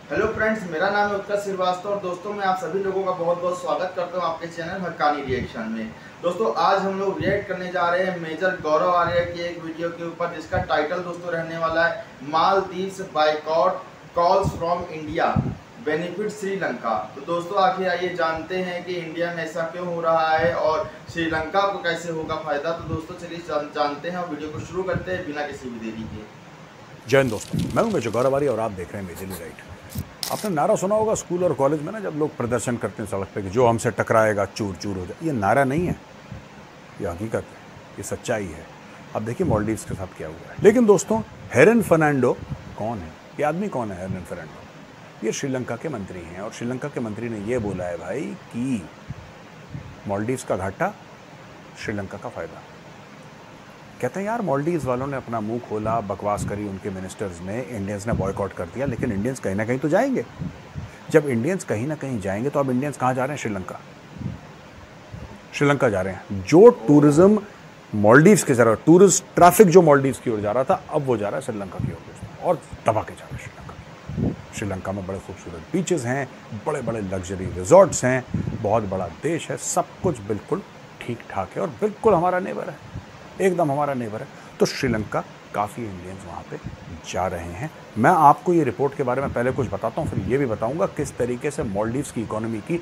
Hello friends, मेरा नाम है उत्कर्ष श्रीवास्तव और दोस्तों मैं आप सभी लोगों का बहुत बहुत स्वागत करता हूं आपके चैनल हक्कानी रिएक्शन में। दोस्तों आज हम लोग रिएक्ट करने जा रहे हैं मेजर गौरव आर्या की एक वीडियो के ऊपर, जिसका टाइटल दोस्तों रहने वाला है Maldives boycott calls from India benefit Sri Lanka. तो दोस्तों आखिर आइए जानते हैं कि इंडिया में ऐसा क्यों हो रहा है और श्रीलंका को कैसे होगा फायदा। तो दोस्तों चलिए जानते हैं और वीडियो को शुरू करते हैं बिना किसी भी देरी के। जय हिंद दोस्तों, मैं हूं मेजर गौरव आर्या और आप देख रहे हैं मेजरली राइट। आपने नारा सुना होगा स्कूल और कॉलेज में ना, जब लोग प्रदर्शन करते हैं सड़क पे कि जो हमसे टकराएगा चूर चूर हो जाए। ये नारा नहीं है, ये हकीकत है, ये सच्चाई है। अब देखिए मालदीव्स के साथ क्या हुआ है। लेकिन दोस्तों हेरन फर्नांडो कौन है? ये आदमी कौन है हेरन फर्नांडो? ये श्रीलंका के मंत्री हैं और श्रीलंका के मंत्री ने ये बोला है भाई कि मालदीव्स का घाटा श्रीलंका का फायदा। कहते हैं यार मालदीव्स वालों ने अपना मुंह खोला, बकवास करी उनके मिनिस्टर्स ने, इंडियंस ने बॉयकॉट कर दिया, लेकिन इंडियंस कहीं ना कहीं तो जाएंगे। जब इंडियंस कहीं ना कहीं जाएंगे तो अब इंडियंस कहाँ जा रहे हैं? श्रीलंका जा रहे हैं। जो टूरिज्म मालदीव्स की तरफ, टूरिस्ट ट्रैफिक जो मालदीव्स की ओर जा रहा था, अब वो जा रहा है श्रीलंका की ओर और दबा के जा रहा है श्रीलंका। श्रीलंका में बड़े खूबसूरत बीचेस हैं, बड़े बड़े लग्जरी रिजॉर्ट्स हैं, बहुत बड़ा देश है, सब कुछ बिल्कुल ठीक ठाक है और बिल्कुल हमारा नेबर है, एकदम हमारा नेबर है। तो श्रीलंका काफ़ी इंडियंस वहाँ पे जा रहे हैं। मैं आपको ये रिपोर्ट के बारे में पहले कुछ बताता हूँ, फिर ये भी बताऊँगा किस तरीके से मालदीव्स की इकोनॉमी की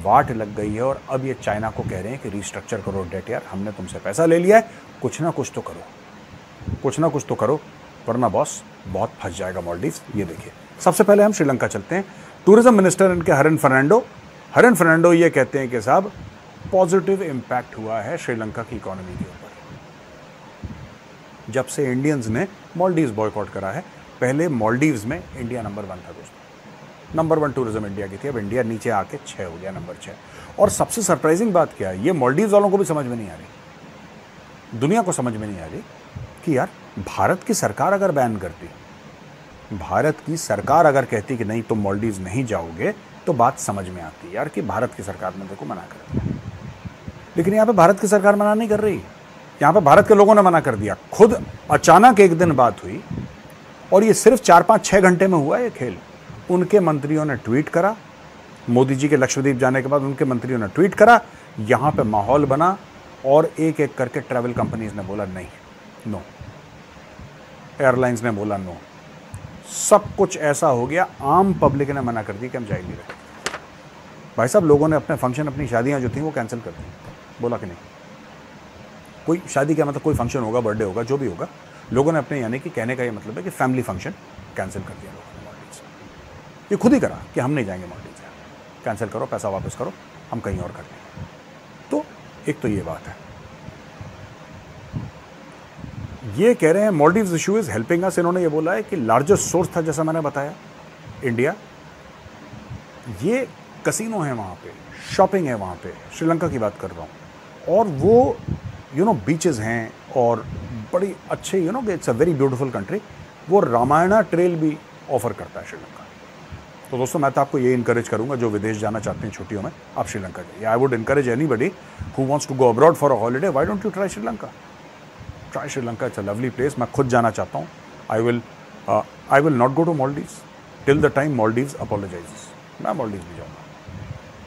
वाट लग गई है और अब ये चाइना को कह रहे हैं कि रीस्ट्रक्चर करो डेट, यार हमने तुमसे पैसा ले लिया है, कुछ ना कुछ तो करो, कुछ ना कुछ तो करो, वरना बॉस बहुत फंस जाएगा मालदीव्स। ये देखिए, सबसे पहले हम श्रीलंका चलते हैं। टूरिज्म मिनिस्टर इनके हरन फर्नांडो ये कहते हैं कि साहब पॉजिटिव इम्पैक्ट हुआ है श्रीलंका की इकोनॉमी के ऊपर जब से इंडियंस ने मालदीव्स बॉयकॉट करा है। पहले मालदीव्स में इंडिया नंबर 1 था दोस्तों, नंबर 1 टूरिज्म इंडिया की थी, अब इंडिया नीचे आके 6 हो गया, नंबर 6। और सबसे सरप्राइजिंग बात क्या है, ये मालदीव्स वालों को भी समझ में नहीं आ रही, दुनिया को समझ में नहीं आ रही कि यार भारत की सरकार अगर बैन करती, भारत की सरकार अगर कहती कि नहीं तुम मालदीव्स नहीं जाओगे, तो बात समझ में आती यार कि भारत की सरकार ने देखो मना कर दिया। लेकिन यहाँ पे भारत की सरकार मना नहीं कर रही, यहाँ पे भारत के लोगों ने मना कर दिया। खुद अचानक एक दिन बात हुई और ये सिर्फ 4-5-6 घंटे में हुआ ये खेल। उनके मंत्रियों ने ट्वीट करा, मोदी जी के लक्षद्वीप जाने के बाद उनके मंत्रियों ने ट्वीट करा, यहाँ पे माहौल बना और एक एक करके ट्रैवल कंपनीज ने बोला नहीं, नो, एयरलाइंस ने बोला नो, सब कुछ ऐसा हो गया, आम पब्लिक ने मना कर दी कि हम जाएंगे। भाई साहब लोगों ने अपने फंक्शन, अपनी शादियाँ जो थी वो कैंसिल कर दी, बोला कि नहीं, कोई शादी का मतलब कोई फंक्शन होगा, बर्थडे होगा, जो भी होगा, लोगों ने अपने, यानी कि कहने का ये मतलब है कि फैमिली फंक्शन कैंसिल कर दिया लोगों ने मालदीव्स। ये खुद ही करा कि हम नहीं जाएंगे मालदीव्स, कैंसिल करो, पैसा वापस करो, हम कहीं और कर लेंगे। तो एक तो ये बात है, ये कह रहे हैं Maldives issue is helping us. इन्होंने ये बोला है कि लार्जेस्ट सोर्स था, जैसा मैंने बताया, इंडिया। ये कसिनो है वहाँ पे, शॉपिंग है वहाँ पे, श्रीलंका की बात कर रहा हूँ, और वो बीचेस हैं और बड़ी अच्छे, it's a very beautiful country. वो रामायणा ट्रेल भी ऑफर करता है श्रीलंका। तो दोस्तों मैं तो आपको ये इनकरेज करूंगा, जो विदेश जाना चाहते हैं छुट्टियों में, आप श्रीलंका जाइए। I would encourage anybody who wants to go abroad for a holiday, why don't you try Sri Lanka? Try Sri Lanka, it's a lovely place. मैं खुद जाना चाहता हूँ। I will not go to Maldives till the time Maldives apologises. मैं Maldives नहीं जाऊँगा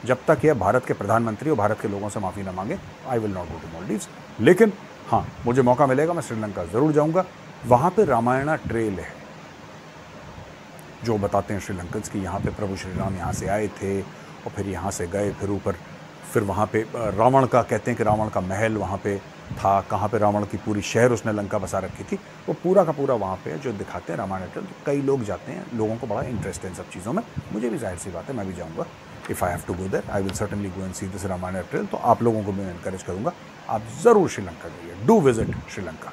जब तक यह भारत के प्रधानमंत्री और भारत के लोगों से माफ़ी ना मांगे। I will not go to Maldives. लेकिन हाँ, मुझे मौका मिलेगा मैं श्रीलंका ज़रूर जाऊंगा। वहाँ पे रामायणा ट्रेल है जो बताते हैं श्रीलंकन्स की यहाँ पे प्रभु श्री राम यहाँ से आए थे और फिर यहाँ से गए, फिर ऊपर, फिर वहाँ पे रावण का, कहते हैं कि रावण का महल वहाँ पे था, कहाँ पे रावण की पूरी शहर उसने लंका बसा रखी थी, वो पूरा का पूरा वहाँ पे जो दिखाते हैं रामायणा ट्रेल। तो कई लोग जाते हैं, लोगों को बड़ा इंटरेस्ट है इन सब चीज़ों में, मुझे भी जाहिर सी बात है मैं भी जाऊँगा। If I have to go there I will certainly go and see this Ramayana trail. तो आप लोगों को मैं इनकरेज करूँगा, आप ज़रूर श्रीलंका जाइए, डू विजिट श्रीलंका।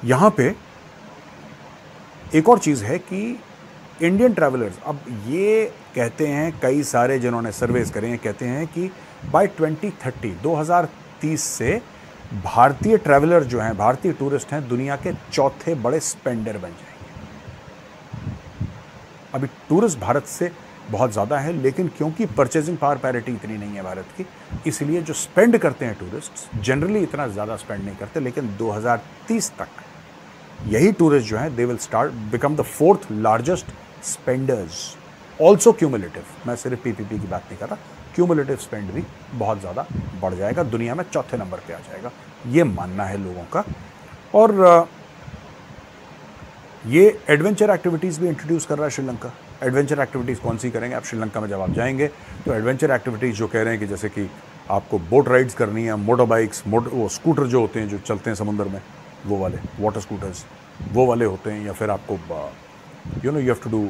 यहाँ पे एक और चीज़ है कि इंडियन ट्रैवलर्स, अब ये कहते हैं कई सारे जिन्होंने सर्वेज करे हैं, कहते हैं कि बाय 2030 से भारतीय ट्रैवलर जो हैं, भारतीय टूरिस्ट हैं, दुनिया के चौथे बड़े स्पेंडर बन जाएंगे। अभी टूरिस्ट भारत से बहुत ज़्यादा है, लेकिन क्योंकि परचेजिंग पावर पैरिटी इतनी नहीं है भारत की, इसलिए जो स्पेंड करते हैं टूरिस्ट जनरली इतना ज़्यादा स्पेंड नहीं करते। लेकिन 2030 तक यही टूरिस्ट जो हैं they will start become the 4th largest spenders also cumulative, मैं सिर्फ पीपीपी की बात नहीं कर रहा, क्यूमुलेटिव स्पेंड भी बहुत ज़्यादा बढ़ जाएगा, दुनिया में चौथे नंबर पे आ जाएगा, ये मानना है लोगों का। और ये एडवेंचर एक्टिविटीज़ भी इंट्रोड्यूस कर रहा है श्रीलंका। एडवेंचर एक्टिविटीज़ कौन सी करेंगे? आप श्रीलंका में जब आप जाएंगे तो एडवेंचर एक्टिविटीज़ जो कह रहे हैं कि जैसे कि आपको बोट राइड्स करनी है, मोटर बाइक्स, वो स्कूटर जो होते हैं जो चलते हैं समुद्र में, वो वाले वाटर स्कूटर्स वो वाले होते हैं, या फिर आपको you have to do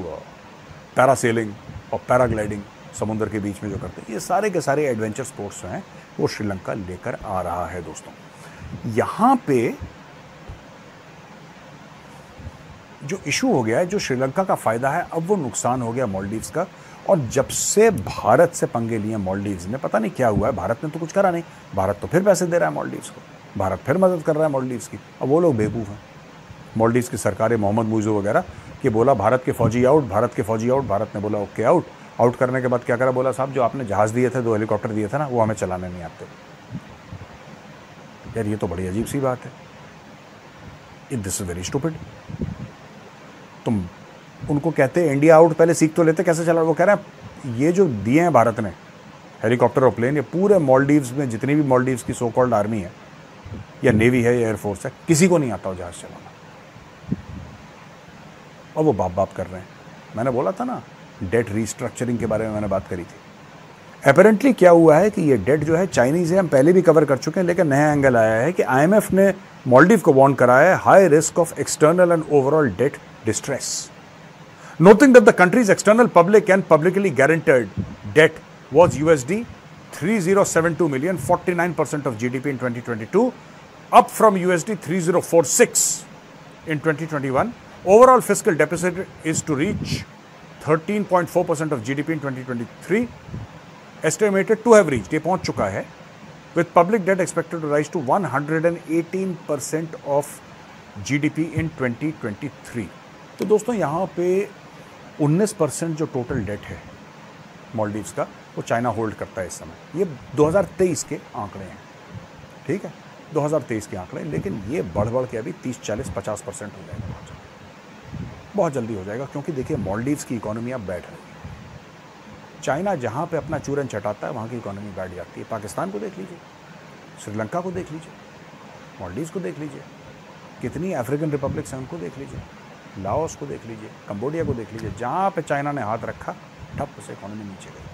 parasailing और पैराग्लाइडिंग समुद्र के बीच में जो करते हैं, ये सारे के सारे एडवेंचर स्पोर्ट्स हैं वो श्रीलंका लेकर आ रहा है दोस्तों। यहाँ पे जो इशू हो गया है, जो श्रीलंका का फ़ायदा है, अब वो नुकसान हो गया मालदीव्स का। और जब से भारत से पंगे लिए मालदीव्स ने, पता नहीं क्या हुआ है, भारत ने तो कुछ करा नहीं, भारत तो फिर पैसे दे रहा है मालदीव्स को, भारत फिर मदद कर रहा है मालदीव्स की। अब वो लोग बेवकूफ़ हैं, मालदीव्स की सरकारें, मोहम्मद मुइज़ो वगैरह, कि बोला भारत के फौजी आउट, भारत के फौजी आउट, भारत ने बोला ओके आउट। आउट करने के बाद क्या करा, बोला साहब जो आपने जहाज़ दिए थे, 2 हेलीकॉप्टर दिए थे ना, वो हमें चलाने नहीं आते। यार ये तो बड़ी अजीब सी बात है, दिस इज़ वेरी स्टूपिड। तुम उनको कहते इंडिया आउट, पहले सीख तो लेते कैसे चला। वो कह रहे हैं ये जो दिए हैं भारत ने हेलीकॉप्टर और प्लेन, ये पूरे मालदीव्स में जितनी भी मालदीव्स की सो कॉल्ड आर्मी है या नेवी है या एयरफोर्स है, किसी को नहीं आता वो जहाज़ चलाना, और वो बाप बाप कर रहे हैं। मैंने बोला था ना डेट रीस्ट्रक्चरिंग के बारे में मैंने बात करी थी। अपेरेंटली क्या हुआ है कि ये डेट जो है चाइनीज़ है, हम पहले भी कवर कर चुके हैं, लेकिन नया एंगल आया है कि IMF ने मालदीव को वार्न कराया है high risk of external and overall debt distress, noting that the country's external public and publicly guaranteed debt was USD 3072 million, 49% of GDP in 2022, up from USD 3046 in 2021. Overall fiscal deficit is to reach 13.4% of GDP in 2023, estimated to have reached, ये पहुंच चुका है, with public debt expected to rise to 118% of GDP in 2023। तो दोस्तों यहाँ पे 19% जो total date है मालदीव्स का, वो चाइना होल्ड करता है इस समय। ये 2023 के आंकड़े हैं, ठीक है, 2023 के आंकड़े, लेकिन ये बढ़ के अभी 30, 40, 50% हो जाएगा, बहुत जल्दी हो जाएगा, क्योंकि देखिए मालदीव्स की इकोनॉमी अब बैठ रही है। चाइना जहाँ पे अपना चूरन चटाता है वहाँ की इकोनॉमी बैठ जाती है। पाकिस्तान को देख लीजिए, श्रीलंका को देख लीजिए, मालदीव्स को देख लीजिए, कितनी अफ्रीकन रिपब्लिक्स हैं उनको देख लीजिए, लाओस को देख लीजिए, कंबोडिया को देख लीजिए, जहाँ पे चाइना ने हाथ रखा ठप से इकोनॉमी नीचे गई।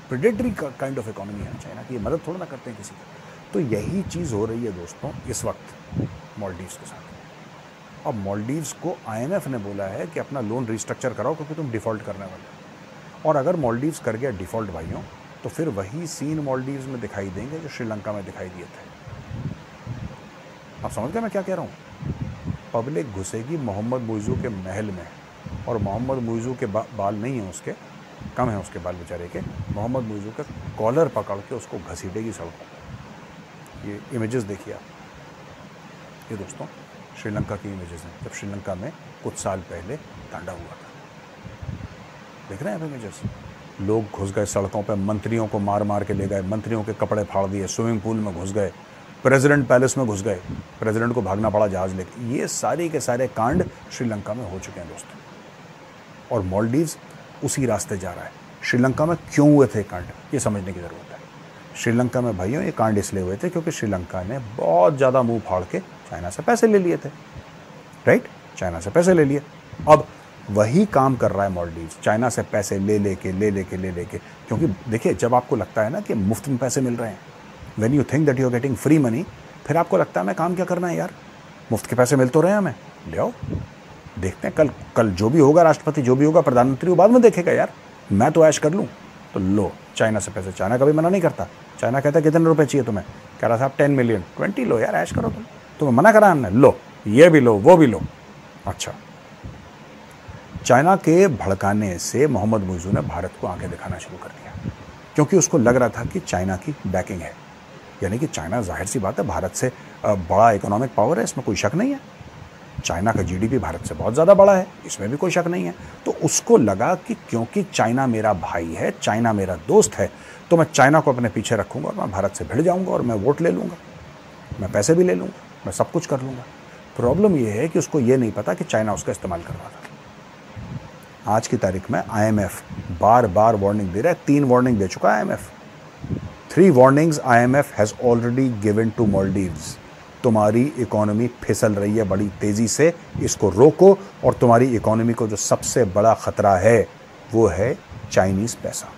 प्रेडेटरी काइंड ऑफ इकोनॉमी है चाइना की, मदद थोड़ा ना करते हैं किसी को। तो यही चीज़ हो रही है दोस्तों इस वक्त मालदीव्स के साथ। अब मालदीव्स को IMF ने बोला है कि अपना लोन रिस्ट्रक्चर कराओ क्योंकि तुम डिफ़ॉल्ट करने वाले हो। और अगर मालदीव्स कर गया डिफ़ॉल्ट भाइयों, तो फिर वही सीन मालदीव्स में दिखाई देंगे जो श्रीलंका में दिखाई दिए थे। आप समझ गए मैं क्या कह रहा हूँ? पब्लिक घुसेगी मोहम्मद मुइज़ो के महल में, और मोहम्मद मुइज़ो के बाल नहीं हैं उसके, कम है उसके बाल बेचारे के, मोहम्मद मुइज़ो का कॉलर पकड़ के उसको घसीटेगी सड़कों। ये इमेजेस देखिए आप, ये दोस्तों श्रीलंका की इमेजेस हैं, जब श्रीलंका में कुछ साल पहले तांडा हुआ था। देख रहे हैं आप इमेजेस? लोग घुस गए सड़कों पर, मंत्रियों को मार मार के ले गए, मंत्रियों के कपड़े फाड़ दिए, स्विमिंग पूल में घुस गए, प्रेसिडेंट पैलेस में घुस गए, प्रेसिडेंट को भागना पड़ा जहाज लेके। ये सारे के सारे कांड श्रीलंका में हो चुके हैं दोस्तों, और मालदीव्स उसी रास्ते जा रहा है। श्रीलंका में क्यों हुए थे कांड, ये समझने की ज़रूरत है। श्रीलंका में भाइयों ये कांड इसलिए हुए थे क्योंकि श्रीलंका ने बहुत ज़्यादा मुंह फाड़ के चाइना से पैसे ले लिए थे, राइट? चाइना से पैसे ले लिए। अब वही काम कर रहा है मालदीव्स, चाइना से पैसे ले लेके, क्योंकि देखिए जब आपको लगता है ना कि मुफ्त में पैसे मिल रहे हैं, when you think that you are getting free money, फिर आपको लगता है मैं काम क्या करना है यार, मुफ्त के पैसे मिल तो रहे हैं हमें, ले आओ, देखते हैं कल जो भी होगा, राष्ट्रपति जो भी होगा, प्रधानमंत्री वो बाद में देखेगा यार, मैं तो ऐश कर लूँ। तो लो चाइना से पैसे, चाइना कभी मना नहीं करता। चाइना कहता है कितने रुपए चाहिए तुम्हें, कह रहा साहब 10 मिलियन, 20 लो यार, ऐश करो तुम्हें मना करा हमने, लो ये भी लो वो भी लो। अच्छा, चाइना के भड़काने से मोहम्मद मुइज़ो ने भारत को आंखें दिखाना शुरू कर दिया, क्योंकि उसको लग रहा था कि चाइना की बैकिंग है, यानी कि चाइना जाहिर सी बात है भारत से बड़ा इकोनॉमिक पावर है, इसमें कोई शक नहीं है। चाइना का जीडीपी भारत से बहुत ज़्यादा बड़ा है, इसमें भी कोई शक नहीं है। तो उसको लगा कि क्योंकि चाइना मेरा भाई है, चाइना मेरा दोस्त है, तो मैं चाइना को अपने पीछे रखूँगा और मैं भारत से भिड़ जाऊँगा और मैं वोट ले लूँगा, मैं पैसे भी ले लूँगा, मैं सब कुछ कर लूँगा। प्रॉब्लम ये है कि उसको ये नहीं पता कि चाइना उसका इस्तेमाल कर रहा था। आज की तारीख में IMF बार बार वार्निंग दे रहा है, 3 वार्निंग दे चुका है IMF। 3 warnings IMF has already given to Maldives. तुम्हारी इकोनॉमी फिसल रही है बड़ी तेज़ी से, इसको रोको। और तुम्हारी इकोनॉमी को जो सबसे बड़ा ख़तरा है वो है चाइनीज़ पैसा।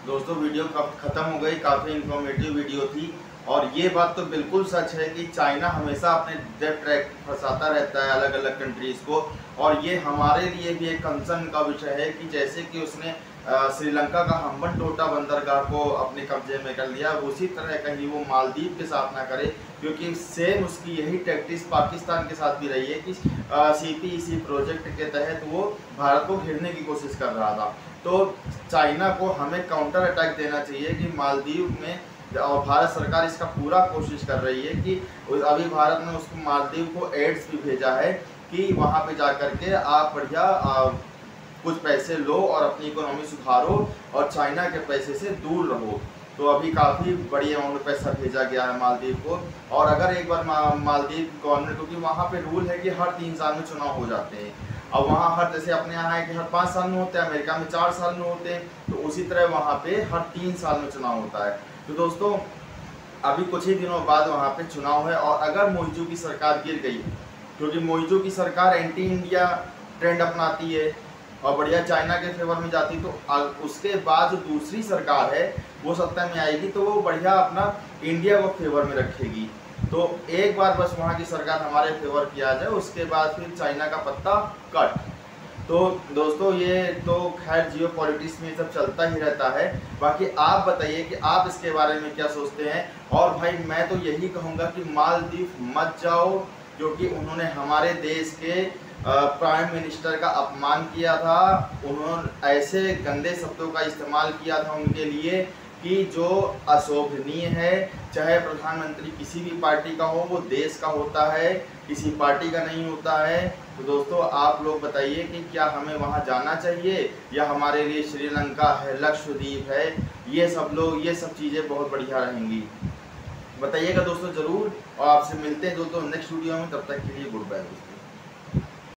दोस्तों वीडियो ख़त्म हो गई, काफ़ी इंफॉर्मेटिव वीडियो थी। और ये बात तो बिल्कुल सच है कि चाइना हमेशा अपने डेट ट्रैक फंसाता रहता है अलग अलग कंट्रीज़ को। और ये हमारे लिए भी एक कंसर्न का विषय है कि जैसे कि उसने श्रीलंका का हम्बनटोटा बंदरगाह को अपने कब्जे में कर लिया, उसी तरह कहीं वो मालदीव के साथ ना करे, क्योंकि सेम उसकी यही टैक्टिस पाकिस्तान के साथ भी रही है कि CPEC प्रोजेक्ट के तहत वो भारत को घेरने की कोशिश कर रहा था। तो चाइना को हमें काउंटर अटैक देना चाहिए कि मालदीव में, और भारत सरकार इसका पूरा कोशिश कर रही है कि अभी भारत ने उसको मालदीव को एड्स भी भेजा है कि वहाँ पे जा कर के आप बढ़िया कुछ पैसे लो और अपनी इकोनॉमी सुधारो और चाइना के पैसे से दूर रहो। तो अभी काफ़ी बड़ी अमाउंट में पैसा भेजा गया है मालदीव को। और अगर एक बार मालदीव गवर्नमेंट, क्योंकि वहाँ पे रूल है कि हर 3 साल में चुनाव हो जाते हैं, और वहाँ हर, जैसे अपने यहाँ है कि हर 5 साल में होते हैं, अमेरिका में 4 साल में होते हैं, तो उसी तरह वहाँ पे हर 3 साल में चुनाव होता है। तो दोस्तों अभी कुछ ही दिनों बाद वहाँ पे चुनाव है, और अगर मोइजू की सरकार गिर गई, क्योंकि मोइजू की सरकार एंटी इंडिया ट्रेंड अपनाती है और बढ़िया चाइना के फेवर में जाती, तो उसके बाद जो दूसरी सरकार है वो सत्ता में आएगी तो वो बढ़िया अपना इंडिया को फेवर में रखेगी। तो एक बार बस वहाँ की सरकार हमारे फेवर किया जाए, उसके बाद फिर चाइना का पत्ता कट। तो दोस्तों ये तो खैर जियो पॉलिटिक्स में सब चलता ही रहता है। बाकी आप बताइए कि आप इसके बारे में क्या सोचते हैं। और भाई मैं तो यही कहूँगा कि मालदीव मत जाओ, क्योंकि उन्होंने हमारे देश के प्राइम मिनिस्टर का अपमान किया था। उन्होंने ऐसे गंदे शब्दों का इस्तेमाल किया था उनके लिए कि जो अशोभनीय है। चाहे प्रधानमंत्री किसी भी पार्टी का हो, वो देश का होता है, किसी पार्टी का नहीं होता है। तो दोस्तों आप लोग बताइए कि क्या हमें वहाँ जाना चाहिए, या हमारे लिए श्रीलंका है, लक्षद्वीप है, ये सब चीज़ें बहुत बढ़िया रहेंगी। बताइएगा दोस्तों ज़रूर। और आपसे मिलते हैं दोस्तों नेक्स्ट वीडियो में, तब तक के लिए गुड बाय दोस्तों।